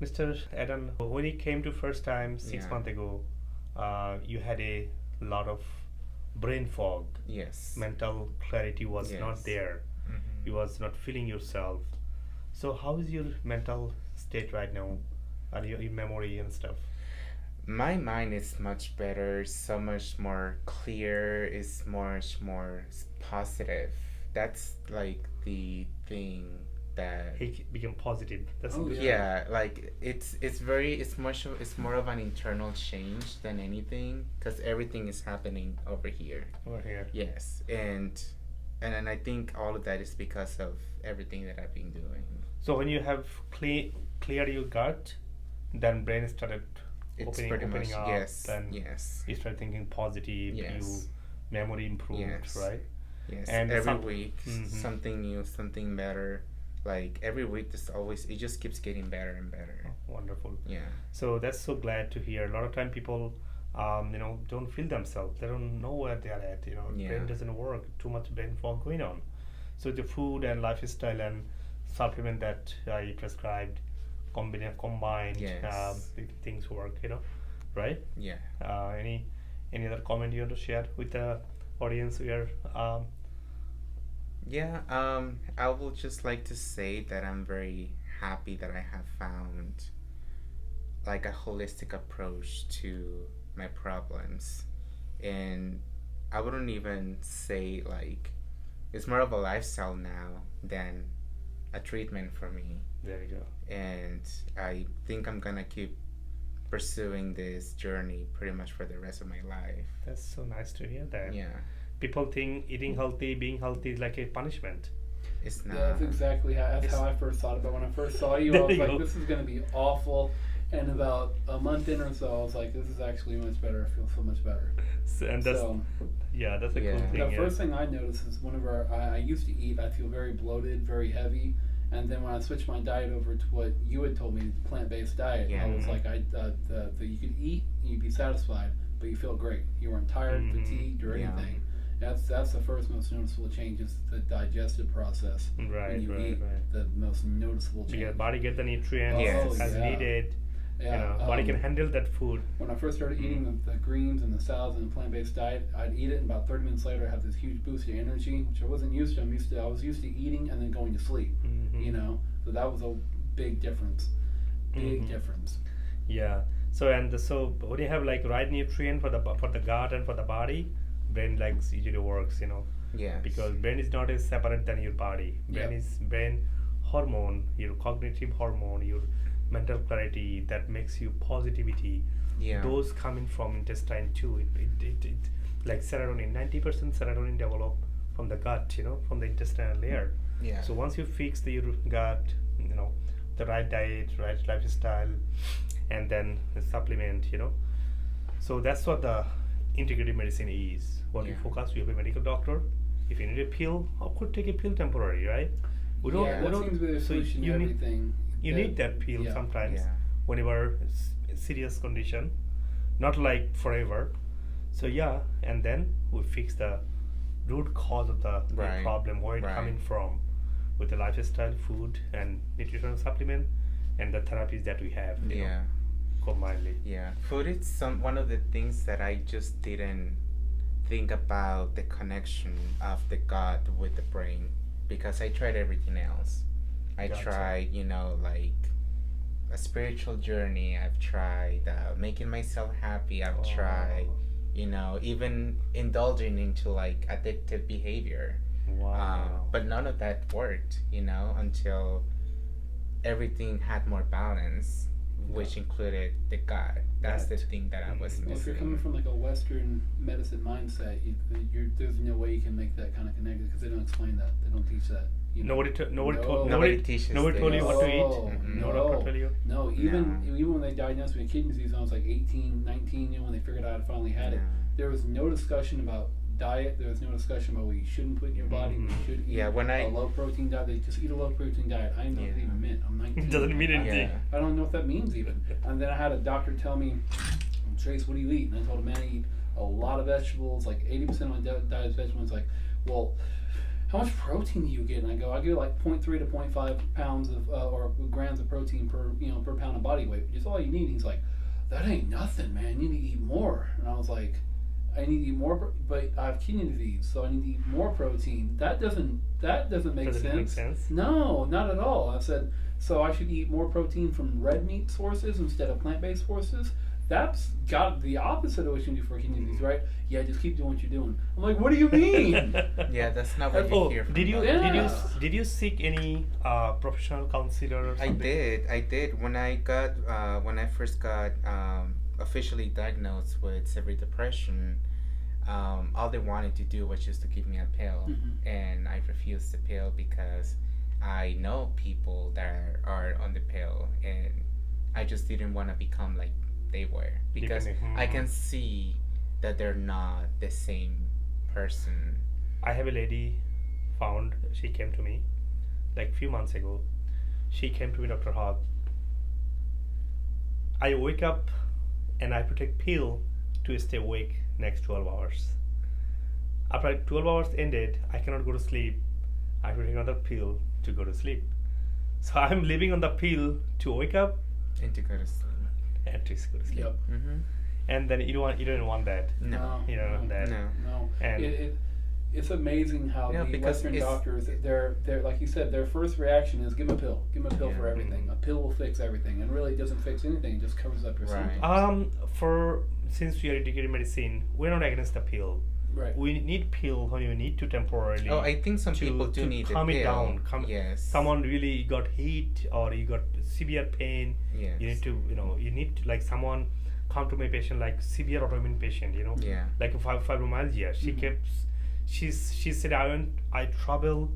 Mr. Adam, when you came to first time 6 months ago, you had a lot of brain fog. Yes. Mental clarity was not Yes. there. Mm-hmm. You was not feeling yourself. So how is your mental state right now, and your memory and stuff? My mind is much better, so much more clear, is much more positive. That's like the thing that He became positive. That's Oh, good. yeah, like it's more of an internal change than anything, because everything is happening over here. Over here. Yes, and I think all of that is because of everything that I've been doing. So when you have cleared your gut, then brain started It's opening, pretty opening much up. yes, Then yes, you start thinking positive. Yes. You memory improved, Yes. right? yes. And Every week Mhm. something new, something better. Like every week, it just keeps getting better and better. Oh, wonderful. Yeah. So that's so glad to hear. A lot of time people, don't feel themselves. They don't know where they are at. Yeah. Brain doesn't work. Too much brain fog going on. So the food and lifestyle and supplement that I prescribed, combined, Yes. things work. Right? Yeah. Any other comment you want to share with the audience here? Yeah, I would just like to say that I'm very happy that I have found like a holistic approach to my problems. And I wouldn't even say like it's more of a lifestyle now than a treatment for me. There you go. And I think I'm gonna keep pursuing this journey pretty much for the rest of my life. That's so nice to hear that. Yeah, People think eating healthy, being healthy is like a punishment. it's not. Yeah, that's exactly how I first thought about it. When I first saw you, I There was you like, go. this is going to be awful. And about a month in or so, I was like, this is actually much better. I feel so much better. And that's So that's a Yeah. cool thing. the yeah. first thing I noticed is whenever I used to eat, I feel very bloated, very heavy. And then when I switched my diet over to what you had told me, plant-based diet, Yeah. I was Mhm. like, you could eat and you'd be satisfied, but you feel great. You weren't tired, Mhm. fatigued, or Yeah. anything. That's the first most noticeable change is the digestive process. Right, when you right, eat, right. the most noticeable change. Because body get the nutrients Yes. as yeah. needed. Yeah, Body can um, handle that food. When I first started eating the greens and the salads and the plant-based diet, I'd eat it, and about 30 minutes later, I have this huge boost of energy, which I wasn't used to. I was used to eating and then going to sleep. Mhm. So that was a big difference. Big Mhm. difference. Yeah. So when you have like right nutrient for the gut and for the body, brain like usually works. Yes. Because brain is not as separate than your body. Brain Yep. is brain hormone, your cognitive hormone, your mental clarity that makes you positivity. Yeah. Those coming from intestine too. It like serotonin. 90% serotonin develop from the gut. From the intestinal layer. Yeah. So once you fix your gut, the right diet, right lifestyle, and then the supplement, So that's what the integrative medicine is. What you Yeah. focus, you have a medical doctor. If you need a pill, of course take a pill temporary, right? We don't. Yeah, we that don't. seems to be the So solution to you need everything. need that pill yeah. sometimes Yeah. whenever serious condition, not like forever. So yeah, and then we fix the root cause of the Right. problem, where it Right. coming from, with the lifestyle, food, and nutritional supplement, and the therapies that we have. Yeah. Combinedly. Yeah. Food is one of the things that I just didn't think about the connection of the gut with the brain, because I tried everything else. I Gotcha. tried, like a spiritual journey. I've tried making myself happy. I've tried, even indulging into like addictive behavior. Wow. But none of that worked, until everything had more balance, which included the gut. That's the Gut. thing that I was Mhm. Well, if you're missing. coming from like a Western medicine mindset, there's no way you can make that kind of connection because they don't explain that. They don't teach that. Nobody Nobody nobody teaches nobody told you what to eat. Mhm. No doctor tell you. No, even when they diagnosed me with kidney disease when I was like 18, 19, when they figured out I finally had it, there was no discussion about diet. There was no discussion about what you shouldn't put in your body. What you should eat. Yeah, when a low protein diet. They just eat a low protein diet. I didn't know what it Yeah. even meant. I'm 19. It doesn't mean anything. Yeah. I don't know what that means even. And then I had a doctor tell me, Trace, what do you eat? And I told him, man, I eat a lot of vegetables, like 80% of my diet is vegetables. Like, well, how much protein do you get? And I go, I get like 0.3 to 0.5 pounds of or grams of protein per pound of body weight. Just all you need. He's like, that ain't nothing, man. You need to eat more. And I was like, I need to eat more, but I have kidney disease, so I need to eat more protein. That doesn't make Does it sense. make sense? No, not at all. I said, so I should eat more protein from red meat sources instead of plant-based sources. That's got the opposite of what you do for kidney disease, right? Yeah, just keep doing what you're doing. I'm like, what do you mean? Yeah, that's not what you Oh, hear from did you doctors. did you seek any professional counselor or I something? did. When I first got officially diagnosed with severe depression, all they wanted to do was just to give me a pill, and I refused the pill because I know people that are on the pill, and I just didn't want to become like they were, because I can see that they're not the same person. I have a lady found, she came to me like few months ago. She came to me, Dr. Haque. I wake up and I have to take pill to stay awake next 12 hours. After 12 hours ended, I cannot go to sleep. I have to take another pill to go to sleep. So I'm living on the pill to wake up And to go to sleep. and to go to sleep. Yep. And then you don't want that. No. You don't want that. No. And It's amazing how Yeah, the because Western it's- doctors, they're like you said, their first reaction is give 'em a pill. Give 'em a pill Yeah. for everything. A pill will fix everything, and really it doesn't fix anything. It just covers up your Right. symptoms. since we are integrative medicine, we're not against the pill. Right. We need pill when you need to temporarily. Oh, I think some to- people do to need calm a it pill. down. Yes. Someone really got heat or you got severe pain. Yes. You need to, you need to, like someone come to my patient like severe autoimmune patient, Yeah. like fibromyalgia. She said I travel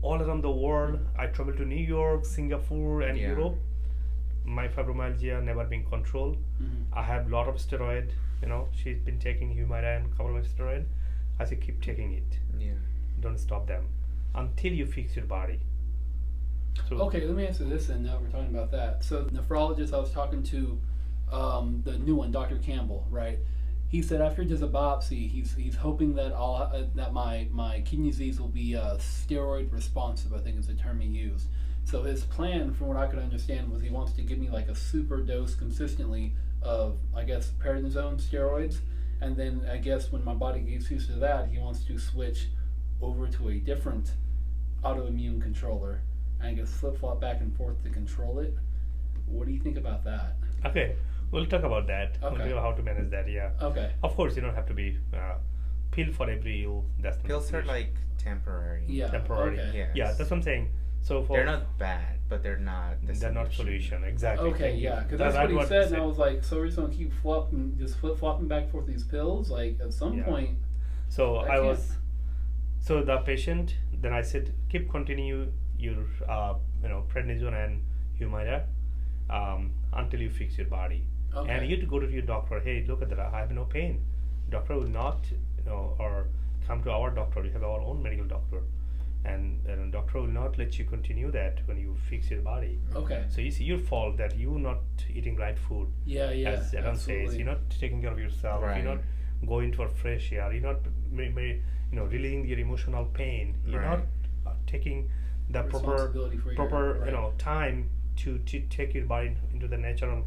all around the world. I travel to New York, Singapore, and Yeah. Europe. My fibromyalgia never been controlled. I have lot of steroid. She's been taking Humira and couple of steroid. I say keep taking it. Yeah. Don't stop them until you fix your body. So Okay, let me answer this, and now we're talking about that. So, the nephrologist I was talking to, the new one, Dr. Campbell, right? He said after he does a biopsy, he's hoping that that my kidney disease will be steroid responsive, I think is the term he used. So his plan, from what I could understand, was he wants to give me like a super dose consistently of, I guess, prednisone steroids, and then I guess when my body gets used to that, he wants to switch over to a different autoimmune controller, and I guess flip-flop back and forth to control it. What do you think about that? okay, we'll talk about that. We'll Okay. talk about how to manage that. Yeah. Okay. Of course, you don't have to be pill for every ill. That's not Pills are solution. like temporary. Yeah. temporary. Okay. Yes. Yeah, that's what I'm saying. So for They're not bad, but they're not the they're not solution. Exactly. Okay, Thank you. yeah, because that's what he he said, and I was like, so we're just gonna keep flip-flopping back and forth these pills? Like, at some Yeah. point, So I can't. so the patient. Then I said, keep continue your prednisone and Humira until you fix your body. okay. And you have to go to your doctor. Hey, look at that. I have no pain. Doctor will not, or come to our doctor. We have our own medical doctor, and doctor will not let you continue that when you fix your body. Okay. So it's your fault that you're not eating right food. Yeah, As Adam absolutely. says, you're not taking care of yourself. Right. You're not going for fresh air. You're not, releasing your emotional pain. You're Right. not taking the proper, Responsibility for your- right. time to take your body into the natural.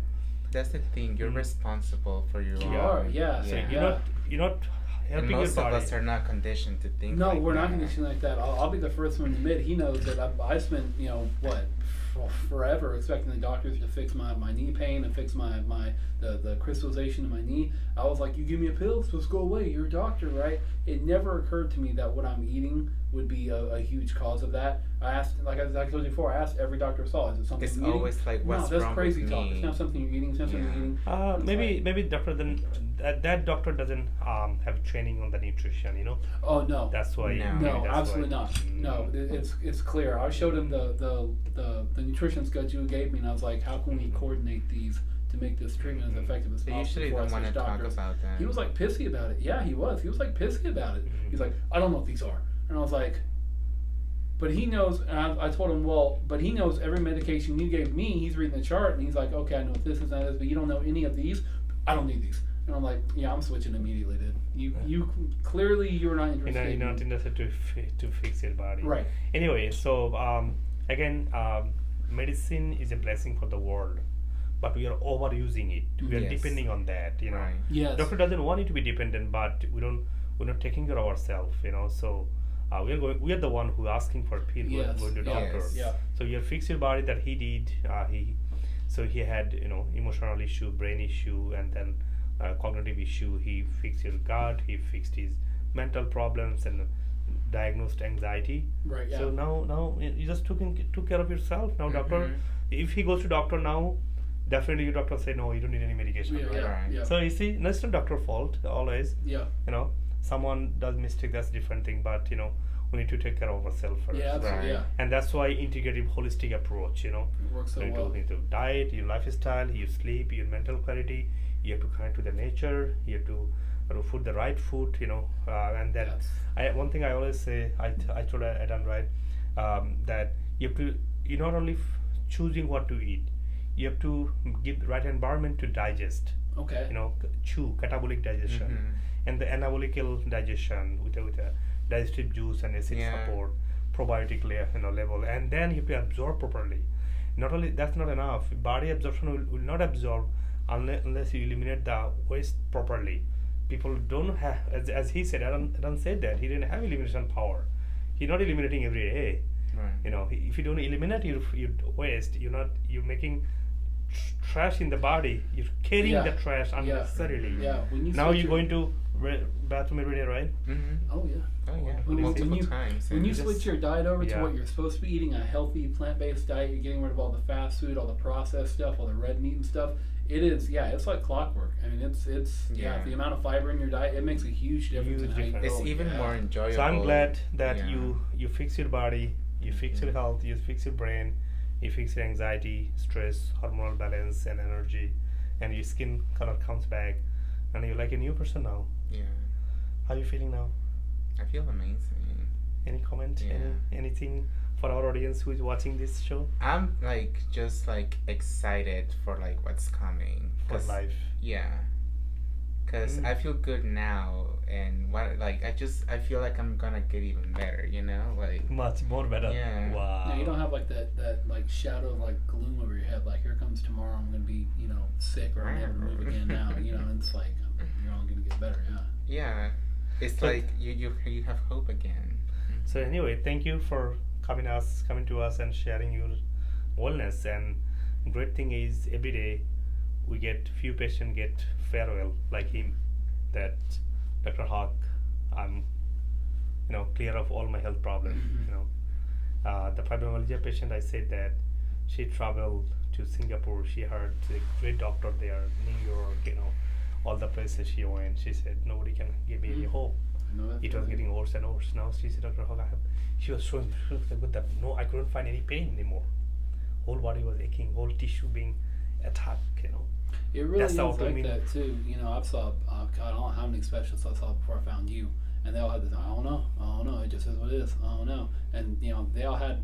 That's the thing. You're responsible for your You own. are, yeah. So Yeah. You're not And helping your most of body. us are not conditioned to think. No, like we're not that. conditioned like that. I'll be the first one to admit, he knows that I spent, forever expecting the doctors to fix my knee pain and fix the crystallization in my knee. I was like, you give me a pill, it's supposed to go away. You're a doctor, right? It never occurred to me that what I'm eating would be a huge cause of that. I asked, like I told you before, I asked every doctor I saw, is it something It's you're eating? always like, what's no, that's wrong crazy with talk. me? It's not something you're eating. It's not something Yeah. you're eating. It's Maybe doctor then that doctor doesn't have training on the nutrition. Oh no. That's why. No. No, that's absolutely why. not. No, it's clear. I showed him the nutrition schedule you gave me, and I was like, how can we coordinate these to make this treatment as effective as They possible? usually before I don't want to switch talk doctors? about that. He was like pissy about it. Yeah, he was. He was like pissy about it. He's like, I don't know what these are, and I was like, but he knows. And I told him, well, but he knows every medication you gave me. He's reading the chart, and he's like, okay, I know what this is, that is, but you don't know any of these. I don't need these. And I'm like, yeah, I'm switching immediately, dude. You clearly you're not interested. You're not interested to fix your body. Right. Anyway, so again, medicine is a blessing for the world, but we are overusing it. We are Yes. depending on that. Right. Yes. Doctor doesn't want you to be dependent, but we're not taking care of ourselves. So we are the one who asking for a pill. Yes. Going to doctor. Yes. Yeah. So you fix your body that he did. He had emotional issue, brain issue, and then cognitive issue. He fixed your gut. He fixed his mental problems and diagnosed anxiety. Right. Yeah. So now you just took care of yourself. Now doctor, if he goes to doctor now, definitely your doctor say no, you don't need any medication. yeah. right? Yeah. Right. Yeah. So you see, no, it's not doctor fault always. Yeah. Someone does mistake, that's different thing, but we need to take care of ourselves first. Yeah. Absolutely. Right. Yeah. And that's why integrative holistic approach, It works so you well. into diet, your lifestyle, your sleep, your mental clarity. You have to connect to the nature. You have to food the right food, and then Yes. one thing I always say, I told Adam, right, that you have to, you're not only choosing what to eat, you have to give the right environment to digest. Okay. Chew, catabolic digestion, and the anabolical digestion with a digestive juice and acid Yeah. support, probiotic level, and then you have to absorb properly. Not only that's not enough. Body absorption will not absorb unless you eliminate the waste properly. People don't have, as he said, Adam said that he didn't have elimination power. He's not eliminating every day. Right. If you don't eliminate your waste, you're making trash in the body. You're carrying Yeah. the trash unnecessarily. Yeah. When you Now switch you're your- going to bathroom every day, right? Oh yeah. Oh yeah. When Multiple you- times. When and you just- switch your diet over to Yeah. what you're supposed to be eating, a healthy plant-based diet, you're getting rid of all the fast food, all the processed stuff, all the red meat and stuff. It is, it's like clockwork. I mean, it's Yeah. the amount of fiber in your diet, it makes a huge difference in Huge how you difference. it's grow. even Yeah. more enjoyable. So I'm glad that Yeah. you fix your body, you fix your health, you fix your brain, you fix your anxiety, stress, hormonal balance, and energy, and your skin color comes back, and you're like a new person now. Yeah. How are you feeling now? I feel amazing. Any comment? Yeah. Anything for our audience who is watching this show? I'm just excited for what's coming. For 'Cause- life. Yeah. Cause I feel good now, and I feel like I'm gonna get even better. Much more better. Yeah. Wow. Now, you don't have that shadow of gloom over your head, like here comes tomorrow, I'm gonna be sick or I'm never to move again now. It's like you're all gonna get better. Yeah. Yeah. It's But- like you have hope again. So anyway, thank you for coming to us and sharing your wellness. And great thing is every day we get few patients get farewell like him, that Dr. Haque, I'm clear of all my health problems. The fibromyalgia patient, I said that she traveled to Singapore. She heard a great doctor there, New York, all the places she went. She said nobody can give me any hope. No, that's It was right. getting worse and worse. Now she said, Dr. Haque, she was showing good that I couldn't find any pain anymore. Whole body was aching, whole tissue being attacked. It really That's is the like autoimmune. that too. I saw, God, I don't know how many specialists I saw before I found you, and they all had this. I don't know. It just is what it is. I don't know. And they all had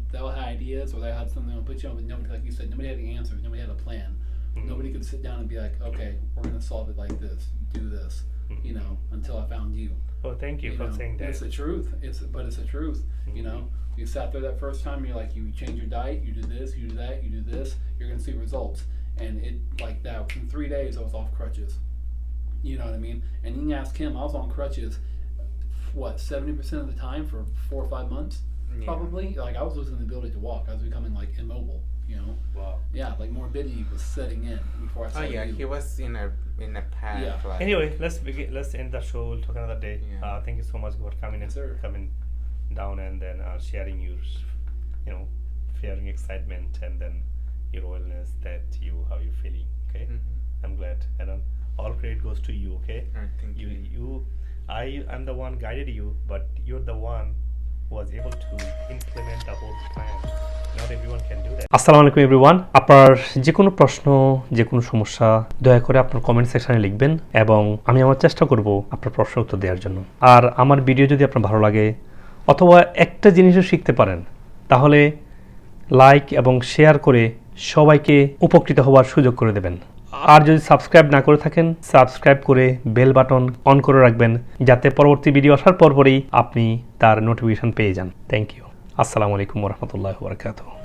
ideas, or they had something to put you on, but nobody, like you said, nobody had the answers. Nobody had a plan. Mhm. Nobody could sit down and be like, okay, we're gonna solve it like this. Do this. Mhm. Until I found you. Oh, thank you for saying that. It's the truth. It's the truth. Mhm. You sat there that first time. You're like, you change your diet. You do this. You do that. You do this. You're gonna see results. And it like that. In 3 days, I was off crutches. You know what I mean? And you can ask him. I was on crutches. 70% of the time for 4 or 5 months, Yeah. probably. Like I was losing the ability to walk. I was becoming immobile. Wow. Yeah, morbidity was setting in before I saw Oh yeah, you. he was in a path. Yeah. Anyway, let's end the show. We'll talk another day. Yeah. Thank you so much for coming Yes, sir. coming down and then sharing your, sharing excitement and then your wellness, how you're feeling. Okay, I'm glad, and all credit goes to you. Okay, Alright, thank you. I'm the one guided you, but you're the one who was able to implement the whole plan. Not everyone can do that. আসসালামু আলাইকুম everyone. আপনার যে কোনো প্রশ্ন, যে কোনো সমস্যা দয়া করে আপনার কমেন্ট সেকশনে লিখবেন এবং আমি আমার চেষ্টা করব আপনার প্রশ্নের উত্তর দেওয়ার জন্য। আর আমার ভিডিও যদি আপনার ভালো লাগে অথবা একটা জিনিসও শিখতে পারেন, তাহলে লাইক এবং শেয়ার করে সবাইকে উপকৃত হওয়ার সুযোগ করে দেবেন। আর যদি সাবস্ক্রাইব না করে থাকেন সাবস্ক্রাইব করে বেল বাটন অন করে রাখবেন যাতে পরবর্তী ভিডিও আসার পরপরই আপনি তার নোটিফিকেশন পেয়ে যান। Thank you. আসসালামু আলাইকুম ওয়া রাহমাতুল্লাহি ওয়া বারাকাতুহু।